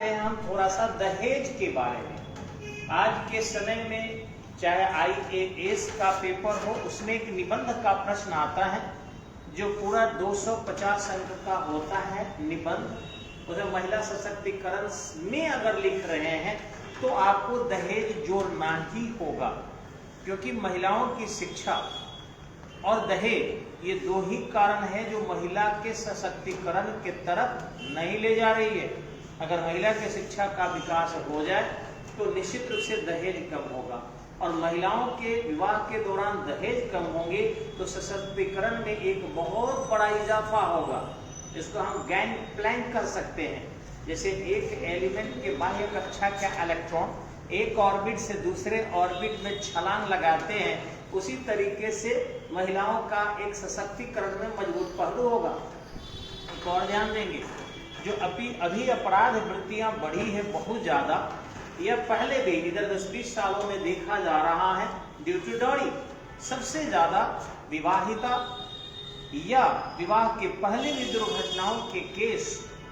हम थोड़ा सा दहेज के बारे में। आज के समय में चाहे IAS का पेपर हो, उसमें एक निबंध का प्रश्न आता है जो पूरा 250 अंक का होता है निबंध। उसे महिला सशक्तिकरण में अगर लिख रहे हैं तो आपको दहेज जोड़ना ही होगा, क्योंकि महिलाओं की शिक्षा और दहेज ये दो ही कारण है जो महिला के सशक्तिकरण के तरफ नहीं ले जा रही है। अगर महिला की शिक्षा का विकास हो जाए तो निश्चित रूप से दहेज कम होगा, और महिलाओं के विवाह के दौरान दहेज कम होंगे तो सशक्तिकरण में एक बहुत बड़ा इजाफा होगा। इसको हम गैंग प्लैंक कर सकते हैं। जैसे एक एलिमेंट के बाह्य कक्षा का इलेक्ट्रॉन एक ऑर्बिट से दूसरे ऑर्बिट में छलांग लगाते हैं, उसी तरीके से महिलाओं का एक सशक्तिकरण में मजबूत पहलू होगा। एक और ध्यान देंगे, जो अभी अपराध वृत्तियां बढ़ी है बहुत ज्यादा, यह पहले भी इधर 10-20 सालों में देखा जा रहा है ड्यू टू डॉरी। सबसे ज्यादा विवाहिता या विवाह के पहले भी दुर्घटनाओं के केस,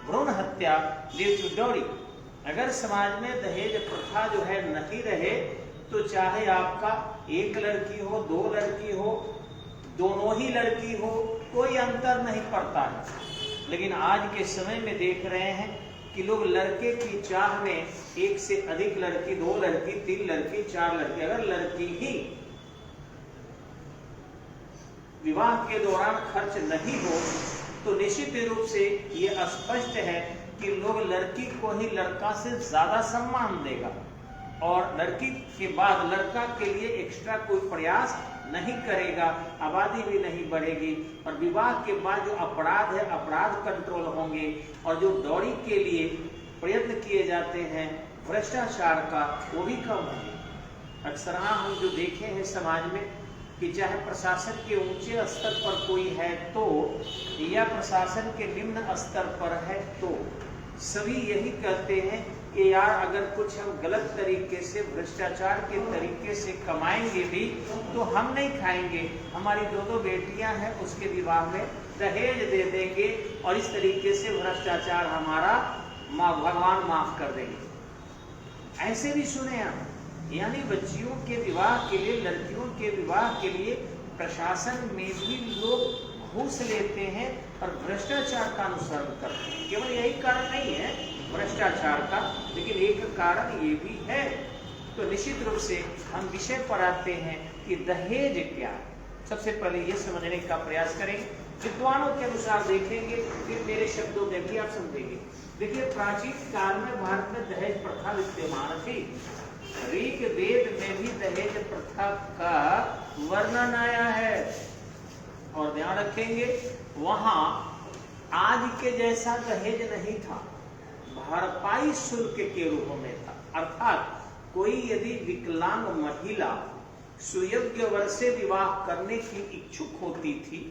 भ्रूण हत्या ड्यू टू डॉरी। अगर समाज में दहेज प्रथा जो है नहीं रहे तो चाहे आपका एक लड़की हो, दो लड़की हो, दोनों ही लड़की हो, कोई अंतर नहीं पड़ता है। लेकिन आज के समय में देख रहे हैं कि लोग लड़के की चाह में एक से अधिक लड़की, दो लड़की, तीन लड़की, चार लड़की, अगर लड़की ही विवाह के दौरान खर्च नहीं हो तो निश्चित रूप से ये स्पष्ट है कि लोग लड़की को ही लड़का से ज्यादा सम्मान देगा, और लड़की के बाद लड़का के लिए एक्स्ट्रा कोई प्रयास नहीं करेगा, आबादी भी नहीं बढ़ेगी, और विवाह के बाद जो अपराध है अपराध कंट्रोल होंगे, और जो डॉरी के लिए प्रयत्न किए जाते हैं भ्रष्टाचार का वो भी कम होंगे। अक्सर हम जो देखे हैं समाज में कि चाहे प्रशासन के ऊंचे स्तर पर कोई है तो, या प्रशासन के निम्न स्तर पर है तो, सभी यही कहते हैं कि यार अगर कुछ हम गलत तरीके से, भ्रष्टाचार के तरीके से कमाएंगे भी तो हम नहीं खाएंगे, हमारी दो बेटियां हैं उसके विवाह में दहेज दे देंगे, और इस तरीके से भ्रष्टाचार हमारा भगवान माफ कर देंगे। ऐसे भी सुने आप, यानी बच्चियों के विवाह के लिए, लड़कियों के विवाह के लिए प्रशासन में भी लोग घूस लेते हैं और भ्रष्टाचार का अनुसरण करते हैं। केवल यही कारण नहीं है भ्रष्टाचार का, लेकिन एक कारण ये भी है। तो निश्चित रूप से हम विषय पर आते हैं कि दहेज क्या है। सबसे पहले ये समझने का प्रयास करेंगे, विद्वानों के अनुसार देखेंगे, फिर मेरे शब्दों में भी आप समझेंगे। देखिए, प्राचीन काल में भारत में दहेज प्रथा विद्यमान थी। ऋग वेद में भी दहेज प्रथा का वर्णन आया है, और ध्यान रखेंगे वहां आज के जैसा दहेज नहीं था, भरपाई शुल्क के रूप में था। अर्थात कोई यदि विकलांग महिला सुयोग्य वर से विवाह करने की इच्छुक होती थी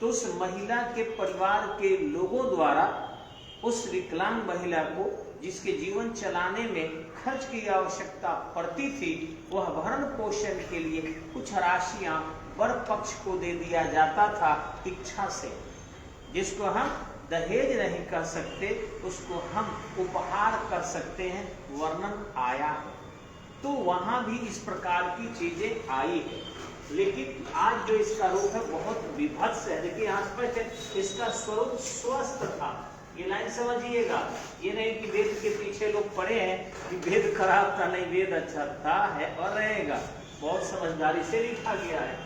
तो उस महिला के परिवार के लोगों द्वारा उस विकलांग महिला को, जिसके जीवन चलाने में खर्च की आवश्यकता पड़ती थी, वह भरण पोषण के लिए कुछ राशियां वर पक्ष को दे दिया जाता था इच्छा से। जिसको हम दहेज नहीं कह सकते उसको हम उपहार कर सकते हैं, वर्णन आया है। तो वहां भी इस प्रकार की चीजें आई है, लेकिन आज जो इसका रूप है बहुत विभत्स है। देखिए यहाँ स्पष्ट है, इसका स्वरूप स्वस्थ था। ये लाइन समझिएगा, ये नहीं कि वेद के पीछे लोग पड़े हैं कि वेद खराब था, नहीं, वेद अच्छा था, है और रहेगा। बहुत समझदारी से लिखा गया है।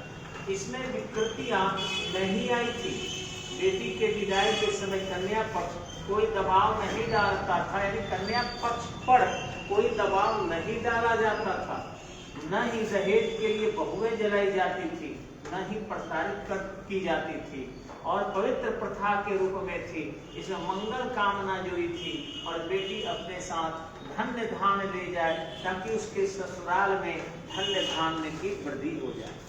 इसमें विकृतियां नहीं आई थी। बेटी के विदाई के समय कन्या पक्ष कोई दबाव नहीं डालता था, यानी कन्या पक्ष पर कोई दबाव नहीं डाला जाता था। न ही दहेज के लिए बहुएं जलाई जाती थी, न ही प्रताड़ित की जाती थी, और पवित्र प्रथा के रूप में थी। इसमें मंगल कामना जुड़ी थी, और बेटी अपने साथ धन्य धान ले जाए ताकि उसके ससुराल में धन्य धान्य की वृद्धि हो जाए।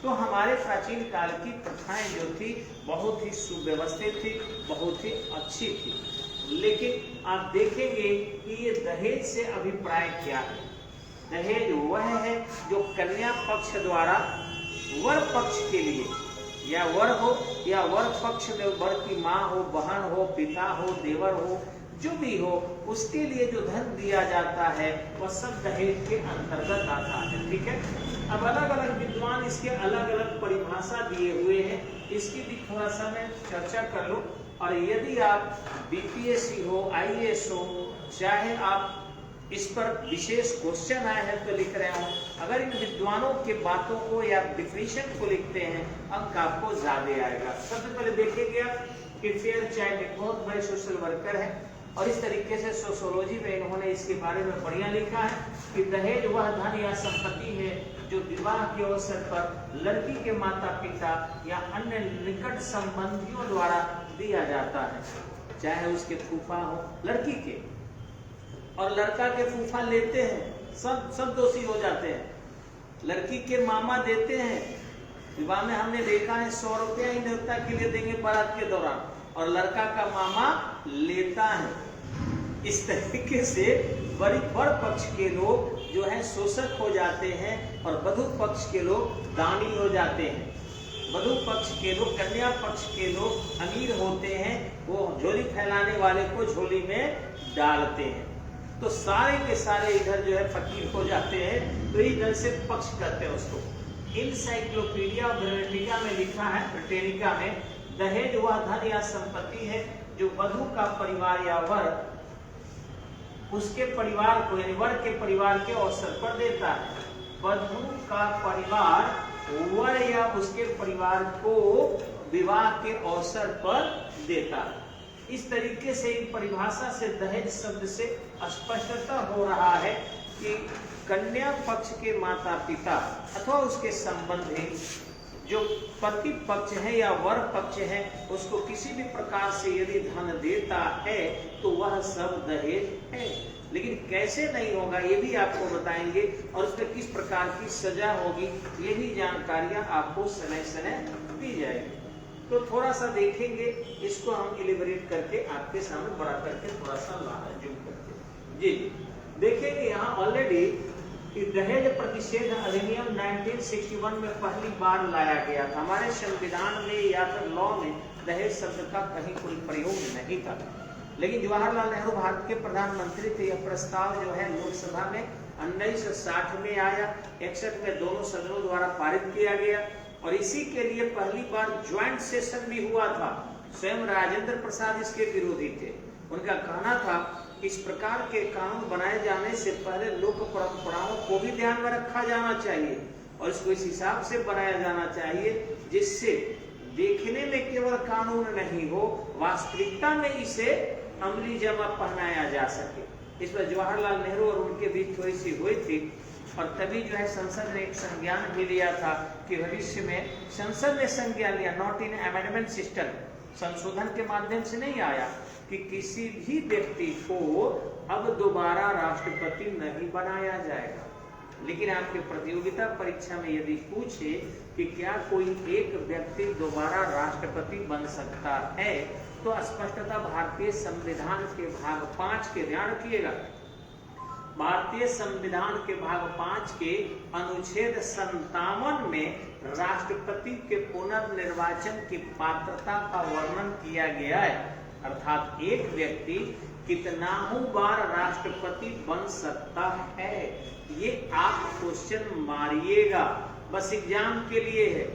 तो हमारे प्राचीन काल की प्रथाएं जो थी बहुत ही सुव्यवस्थित थी, बहुत ही अच्छी थी। लेकिन आप देखेंगे कि ये दहेज से अभिप्राय क्या है। दहेज वह है जो कन्या पक्ष द्वारा वर पक्ष के लिए, या वर हो या वर पक्ष में वर की माँ हो, बहन हो, पिता हो, देवर हो, जो भी हो, उसके लिए जो धन दिया जाता है वह सब दहेज के अंतर्गत आता है। ठीक है, अब अलग अलग विद्वान इसके अलग अलग परिभाषा दिए हुए हैं, इसकी भी थोड़ा सा मैं चर्चा कर लूं। और यदि आप बीपीएससी हो, आईएएस हो, चाहे आप इस पर विशेष क्वेश्चन आए हैं तो लिख रहे हो, अगर इन विद्वानों के बातों को या डिफिनेशन को लिखते हैं, अंक आपको ज्यादा आएगा। सबसे पहले देखिए कि फेयरचाइल्ड एक बहुत बड़े सोशल वर्कर है और इस तरीके से सोशियोलॉजी में इन्होंने इसके बारे में बढ़िया लिखा है कि दहेज वह धन या संपत्ति है जो विवाह के अवसर पर लड़की के माता पिता या अन्य निकट संबंधियों द्वारा दिया जाता है, चाहे उसके फूफा हो लड़की के और लड़का के फूफा लेते हैं, सब दोषी हो जाते हैं। लड़की के मामा देते हैं, विवाह में हमने देखा है 100 रुपया ही न्योता के लिए देंगे बारात के दौरान, और लड़का का मामा लेता है। इस तरीके से बड़ पक्ष के लोग जो है शोषक हो जाते हैं और वधू पक्ष के लोग दानी हो जाते हैं। वधू पक्ष के लोग, कन्या पक्ष के लोग अमीर होते हैं, वो झोली फैलाने वाले को झोली में डालते हैं। तो सारे के सारे इधर जो है फकीर हो जाते हैं, तो इधर से पक्ष करते हैं उसको। इनसाइक्लोपीडिया ब्रिटानिका में लिखा है, ब्रिटानिका में, दहेज वह धन या संपत्ति है जो वधू का परिवार या वर उसके परिवार को, यानी वर के परिवार के अवसर पर देता है। वधू का परिवार वर या उसके परिवार को विवाह के अवसर पर देता है। इस तरीके से इन परिभाषा से दहेज शब्द से स्पष्टता हो रहा है कि कन्या पक्ष के माता पिता अथवा उसके संबंधी जो पति पक्ष है या वर पक्ष है, उसको किसी भी प्रकार से यदि धन देता है तो वह सब दहेज है। लेकिन कैसे नहीं होगा ये भी आपको बताएंगे, और उसमें किस प्रकार की सजा होगी ये भी जानकारियां आपको समय समय दी जाएगी। तो थोड़ा सा देखेंगे, इसको हम इलिबरेट करके आपके सामने बड़ा करके थोड़ा सा जूम करके जी देखेंगे। यहाँ ऑलरेडी दहेज प्रतिषेध अधिनियम 1961 में पहली बार लाया गया था। हमारे संविधान में या फिर लॉ में दहेज शब्द का कहीं कोई प्रयोग नहीं था, लेकिन जवाहरलाल नेहरू भारत के प्रधानमंत्री थे। यह प्रस्ताव जो है लोकसभा में 1960 में आया, 61 में दोनों सदनों द्वारा पारित किया गया, और इसी के लिए पहली बार ज्वाइंट सेशन भी हुआ था। स्वयं राजेंद्र प्रसाद इसके विरोधी थे। उनका कहना था इस प्रकार के कानून बनाए जाने से पहले लोक परंपराओं को भी ध्यान में रखा जाना चाहिए और इसको इस हिसाब से बनाया जाना चाहिए जिससे देखने में केवल कानून नहीं हो, वास्तविकता में इसे अमली जमा पहनाया जा सके। इस पर जवाहरलाल नेहरू और उनके बीच थोड़ी सी हुई थी, और तभी जो है संसद ने एक संज्ञान भी लिया था कि भविष्य में संसद ने संज्ञान लिया, नॉट इन अमेंडमेंट सिस्टम, संशोधन के माध्यम से नहीं आया, कि किसी भी व्यक्ति को अब दोबारा राष्ट्रपति नहीं बनाया जाएगा। लेकिन आपके प्रतियोगिता परीक्षा में यदि पूछे कि क्या कोई एक व्यक्ति दोबारा राष्ट्रपति बन सकता है, तो स्पष्टता भारतीय संविधान के भाग 5 के, ध्यान रखिएगा, भारतीय संविधान के भाग 5 के अनुच्छेद 57 में राष्ट्रपति के पुनर्निर्वाचन की पात्रता का वर्णन किया गया है। अर्थात एक व्यक्ति कितनाहु बार राष्ट्रपति बन सकता है, ये आप क्वेश्चन मारिएगा, बस एग्जाम के लिए है।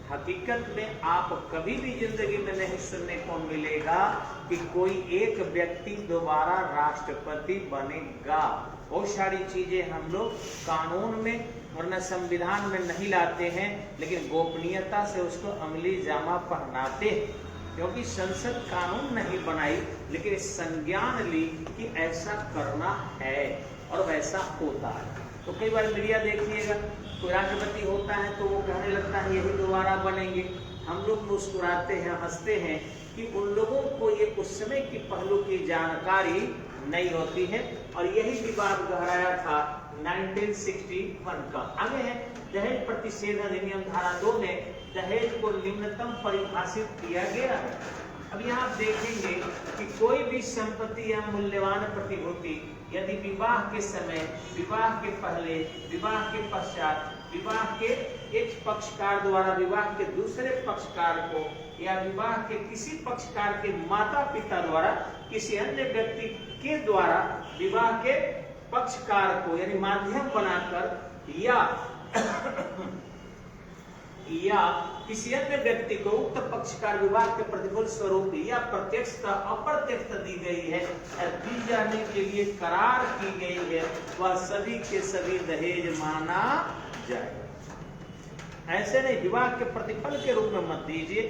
हकीकत में आप कभी भी जिंदगी में नहीं सुनने को मिलेगा कि कोई एक व्यक्ति दोबारा राष्ट्रपति बनेगा। बहुत सारी चीजें हम लोग कानून में वरना संविधान में नहीं लाते हैं, लेकिन गोपनीयता से उसको अमली जामा पहनाते हैं, क्योंकि संसद कानून नहीं बनाई लेकिन संज्ञान ली कि ऐसा करना है और वैसा होता है। तो कई बार मीडिया देखिएगा, कोई राष्ट्रपति होता है तो वो कहने लगता है यही दोबारा बनेंगे। हम लोग मुस्कुराते हैं, हंसते हैं कि उन लोगों को ये उस समय की पहलू की जानकारी नहीं होती है, और यही विवाद गहराया था 1961 का। आगे है दहेज प्रतिषेध अधिनियम धारा 2 में दहेज को निम्नतम परिभाषित किया गया है। अब यहाँ आप देखेंगे कि कोई भी संपत्ति या मूल्यवान प्रतिभूति यदि विवाह के समय, विवाह के पहले, विवाह के पश्चात, विवाह के एक पक्षकार द्वारा विवाह के दूसरे पक्षकार को या विवाह के किसी पक्षकार के माता पिता द्वारा किसी अन्य व्यक्ति के द्वारा विवाह के पक्षकार को यानी माध्यम बनाकर या किसी अन्य व्यक्ति को उक्त पक्षकार विवाह के प्रतिफल स्वरूप या प्रत्यक्षता अप्रत्यक्षता दी गई है या दी जाने के लिए करार की गई है, वह सभी के सभी दहेज माना जाएगा। ऐसे नहीं विवाह के प्रतिफल के रूप में मत दीजिए।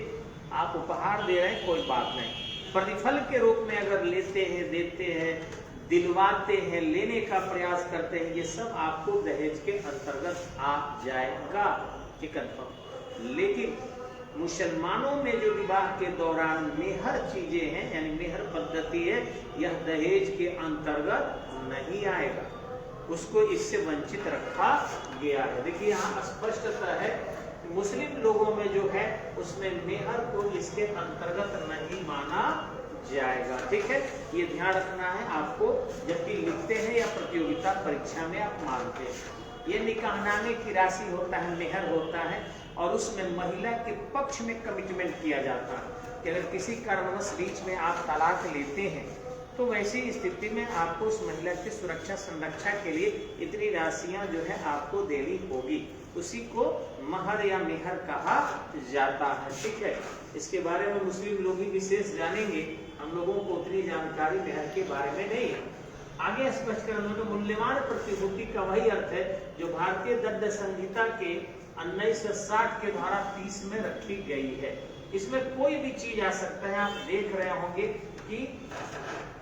आप उपहार दे रहे हैं कोई बात नहीं, प्रतिफल के रूप में अगर लेते हैं, देते हैं, दिलवाते हैं, लेने का प्रयास करते हैं, ये सब आपको दहेज के अंतर्गत आ जाएगा। लेकिन मुसलमानों में जो विवाह के दौरान मेहर चीजें हैं यानी मेहर पद्धति है, यह दहेज के अंतर्गत नहीं आएगा, उसको इससे वंचित रखा गया है। देखिए यहाँ स्पष्टता है, मुस्लिम लोगों में जो है उसमें मेहर को इसके अंतर्गत नहीं माना जाएगा। ठीक है, ये ध्यान रखना है आपको जब भी लिखते हैं या प्रतियोगिता परीक्षा में आप मानते हैं। ये निकाहनामे की राशि होता है, मेहर होता है, और उसमें महिला के पक्ष में कमिटमेंट किया जाता है कि अगर किसी कारणवश बीच में आप तलाक लेते हैं तो वैसी स्थिति में आपको उस महिला की सुरक्षा संरक्षा के लिए इतनी राशियां जो है आपको देनी होगी, उसी को महर या मेहर कहा जाता है। ठीक है, इसके बारे में मुस्लिम लोग ही विशेष जानेंगे, हम लोगों को उतनी जानकारी मेहर के बारे में नहीं है। आगे स्पष्ट करना, मूल्यवान प्रतिभूति का वही अर्थ है जो भारतीय दंड संहिता के 1960 के धारा 30 में रखी गई है। इसमें कोई भी चीज आ सकता है। आप देख रहे होंगे कि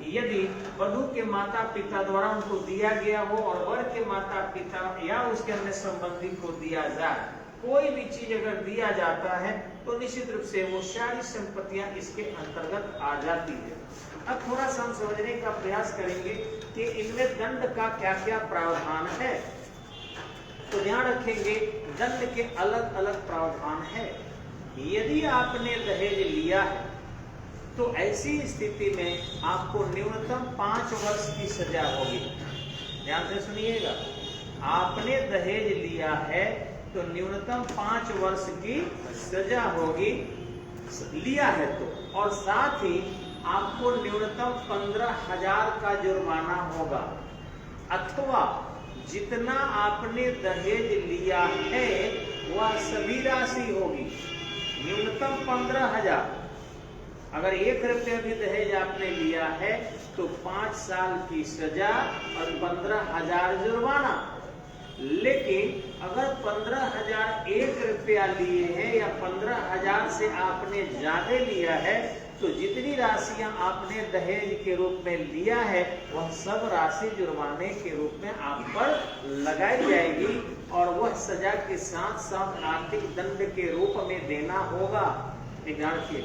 यदि वधू के माता पिता द्वारा उनको दिया गया हो और वर के माता पिता या उसके अन्य संबंधी को दिया जाए, कोई भी चीज अगर दिया जाता है तो निश्चित रूप से वो सारी संपत्तियां इसके अंतर्गत आ जाती है। अब थोड़ा सा हम समझने का प्रयास करेंगे कि इनमें दंड का क्या क्या प्रावधान है। तो ध्यान रखेंगे, दंड के अलग अलग प्रावधान है। यदि आपने दहेज लिया है तो ऐसी स्थिति में आपको न्यूनतम 5 वर्ष की सजा होगी। ध्यान से सुनिएगा, आपने दहेज लिया है तो न्यूनतम 5 वर्ष की सजा होगी, लिया है तो, और साथ ही आपको न्यूनतम 15,000 का जुर्माना होगा, अथवा जितना आपने दहेज लिया है वह सभी राशि होगी। न्यूनतम 15,000, अगर 1 रुपया भी दहेज आपने लिया है तो 5 साल की सजा और 15,000 जुर्माना। लेकिन अगर 15,000 1 रुपया लिए हैं या 15,000 से आपने ज्यादा लिया है तो जितनी राशियां आपने दहेज के रूप में लिया है वह सब राशि जुर्माने के रूप में आप पर लगाई जाएगी और वह सजा के साथ साथ आर्थिक दंड के रूप में देना होगा। ध्यान रखिए।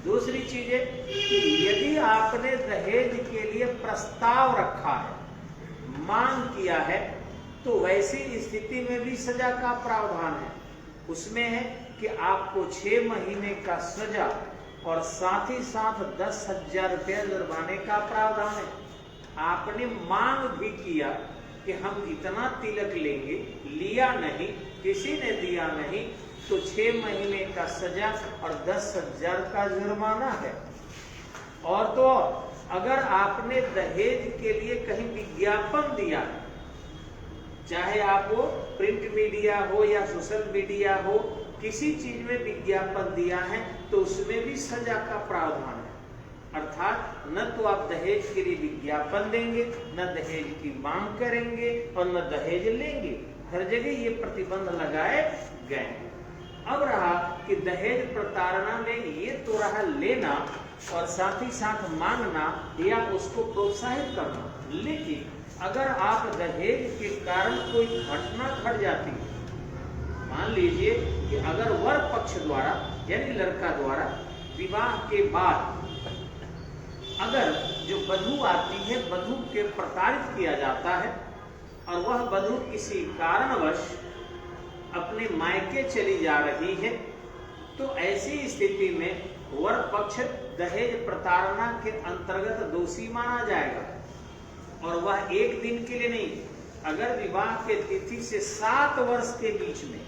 दूसरी चीज है कि यदि आपने दहेज के लिए प्रस्ताव रखा है, मांग किया है, तो वैसी स्थिति में भी सजा का प्रावधान है। उसमें है कि आपको 6 महीने का सजा और साथ ही साथ 10,000 रुपया जुर्माने का प्रावधान है। आपने मांग भी किया कि हम इतना तिलक लेंगे, लिया नहीं, किसी ने दिया नहीं, तो 6 महीने का सजा और 10,000 का जुर्माना है। और तो अगर आपने दहेज के लिए कहीं विज्ञापन दिया, चाहे आप वो प्रिंट मीडिया हो या सोशल मीडिया हो, किसी चीज में विज्ञापन दिया है तो उसमें भी सजा का प्रावधान है। अर्थात न तो आप दहेज के लिए विज्ञापन देंगे, न दहेज की मांग करेंगे और न दहेज लेंगे। हर जगह ये प्रतिबंध लगाए गए। अब रहा कि दहेज प्रताड़ना में ये तो रहा लेना और साथ ही साथ मांगना या उसको प्रोत्साहित करना। लेकिन अगर आप दहेज के कारण कोई घटना घट जाती है, मान लीजिए कि अगर वर पक्ष द्वारा यानी लड़का द्वारा विवाह के बाद अगर जो वधू आती है, वधू के प्रताड़ित किया जाता है और वह वधू किसी कारणवश अपने मायके चली जा रही है, तो ऐसी स्थिति में वर पक्ष दहेज प्रताड़ना के अंतर्गत दोषी माना जाएगा। और वह 1 दिन के लिए नहीं, अगर विवाह के तिथि से 7 वर्ष के बीच में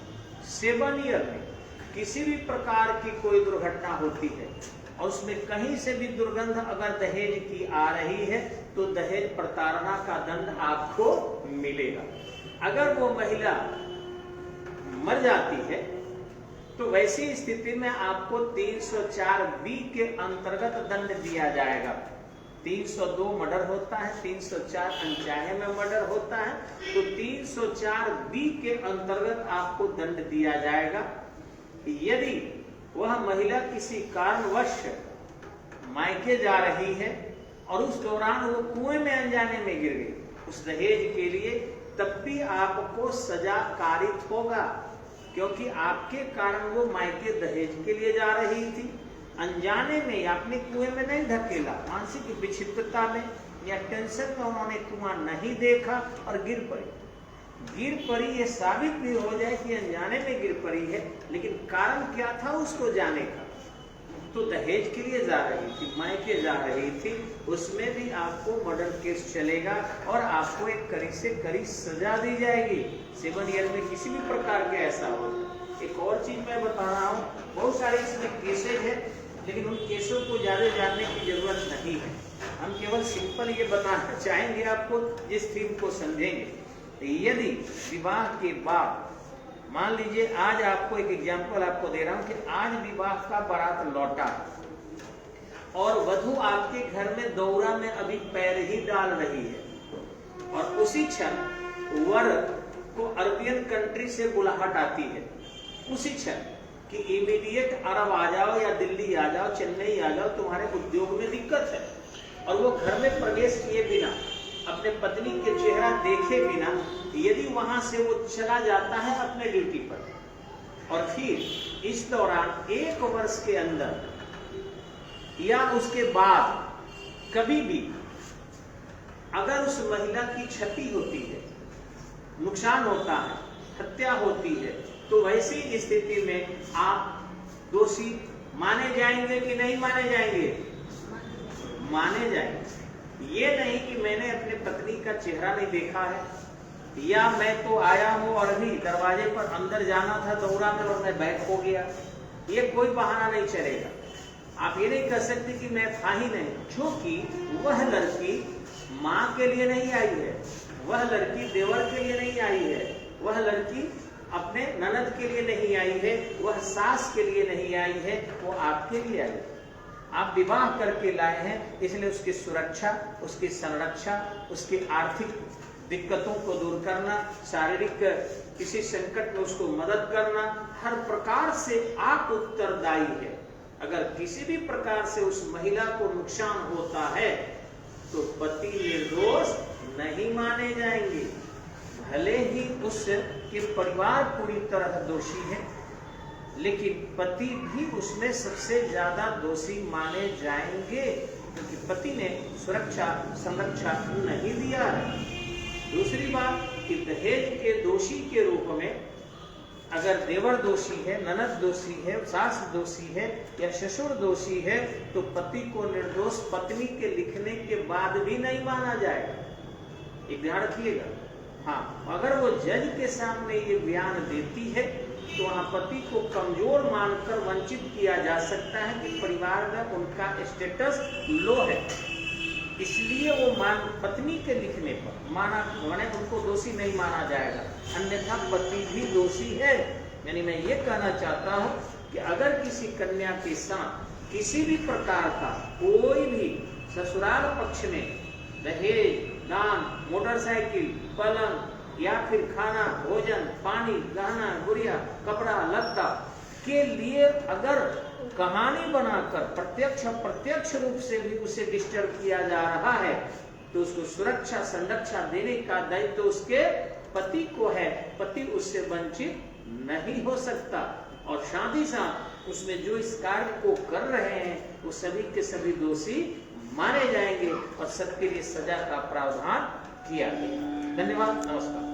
7 ईयर में किसी भी प्रकार की कोई दुर्घटना होती है और उसमें कहीं से भी दुर्गंध अगर दहेज की आ रही है तो दहेज प्रताड़ना का दंड आपको मिलेगा। अगर वो महिला मर जाती है तो वैसी स्थिति में आपको 304B के अंतर्गत दंड दिया जाएगा। 302 मर्डर होता है, 304 अनचाहे में मर्डर होता है, तो 304B के अंतर्गत आपको दंड दिया जाएगा। यदि वह महिला किसी कारणवश मायके जा रही है और उस दौरान वो कुएं में अनजाने में गिर गई उस दहेज के लिए, तब भी आपको सजा कारित होगा, क्योंकि आपके कारण वो मायके दहेज के लिए जा रही थी। अनजाने में आपने कुएं में नहीं ढकेला, मानसिक विक्षिप्तता में या टेंशन में उन्होंने कुआं नहीं देखा और गिर पड़ी, ये साबित भी हो जाए कि अनजाने में गिर पड़ी है, लेकिन कारण क्या था उसको जाने का, तो दहेज के लिए जा रही थी, मायके जा रही थी, उसमें भी आपको मर्डर केस चलेगा और आपको एक कड़ी से कड़ी सजा दी जाएगी। 7 ईयर में किसी भी प्रकार के ऐसा हो। एक और चीज मैं बता रहा हूँ, बहुत सारे इसमें केसेज है, लेकिन उन केसों को ज्यादा जानने की जरूरत नहीं है। हम केवल सिंपल ये बताना चाहेंगे आपको, जिस थीम को समझेंगे। यदि विवाह के बाद, मान लीजिए आज आपको एक एग्जांपल आपको दे रहा हूं कि आज विवाह का बारात लौटा और वधू आपके घर में दौरा में अभी पैर ही डाल रही है और उसी क्षण वर को अरबियन कंट्री से बुलाहट आती है, उसी क्षण कि इमीडिएट अरब आ जाओ या दिल्ली आ जाओ, चेन्नई आ जाओ, तुम्हारे उद्योग में दिक्कत है, और वो घर में प्रवेश किए बिना, अपने पत्नी के चेहरा देखे बिना यदि वहां से वो चला जाता है अपने ड्यूटी पर, और फिर इस दौरान 1 वर्ष के अंदर या उसके बाद कभी भी अगर उस महिला की क्षति होती है, नुकसान होता है, हत्या होती है, तो वैसी स्थिति में आप दोषी माने जाएंगे कि नहीं माने जाएंगे? माने जाएंगे। ये नहीं कि मैंने अपने पत्नी का चेहरा नहीं देखा है, या मैं तो आया हूं और अभी दरवाजे पर अंदर जाना था दौरा में और मैं बैक हो गया, ये कोई बहाना नहीं चलेगा। आप ये नहीं कह सकते कि मैं था ही नहीं, क्योंकि वह लड़की माँ के लिए नहीं आई है, वह लड़की देवर के लिए नहीं आई है, वह लड़की अपने ननद के लिए नहीं आई है, वह सास के लिए नहीं आई है, वो आपके लिए आई है। आप विवाह करके लाए हैं, इसलिए उसकी सुरक्षा, उसकी संरक्षा, उसकी आर्थिक दिक्कतों को दूर करना, शारीरिक किसी संकट में उसको मदद करना, हर प्रकार से आप उत्तरदायी है। अगर किसी भी प्रकार से उस महिला को नुकसान होता है तो पति निर्दोष नहीं माने जाएंगे, भले ही उसके परिवार पूरी तरह दोषी है, लेकिन पति भी उसमें सबसे ज्यादा दोषी माने जाएंगे, क्योंकि पति ने सुरक्षा संरक्षा नहीं दिया है। दूसरी बात कि दहेज के दोषी के रूप में अगर देवर दोषी है, ननद दोषी है, सास दोषी है या ससुर दोषी है, तो पति को निर्दोष पत्नी के लिखने के बाद भी नहीं माना जाएगा। एक ध्यान रखिएगा। हाँ, अगर वो जज के सामने ये बयान देती है तो वहां पति को कमजोर मानकर वंचित किया जा सकता है कि परिवार में उनका स्टेटस लो है, इसलिए वो पत्नी के लिखने पर माने उनको दोषी नहीं माना जाएगा, अन्यथा पति भी दोषी है। यानी मैं ये कहना चाहता हूँ कि अगर किसी कन्या के साथ किसी भी प्रकार का कोई भी ससुराल पक्ष में दहेज, दान, मोटरसाइकिल, पलंग या फिर खाना, भोजन, पानी, गहना, गुड़िया, कपड़ा, लत्ता के लिए अगर कहानी बनाकर प्रत्यक्ष अप्रत्यक्ष रूप से भी उसे डिस्टर्ब किया जा रहा है, तो उसको सुरक्षा संरक्षा देने का दायित्व तो उसके पति को है। पति उससे वंचित नहीं हो सकता, और साथ ही साथ उसमें जो इस कार्य को कर रहे हैं वो सभी के सभी दोषी माने जाएंगे और सबके लिए सजा का प्रावधान किया गया। धन्यवाद, नमस्कार।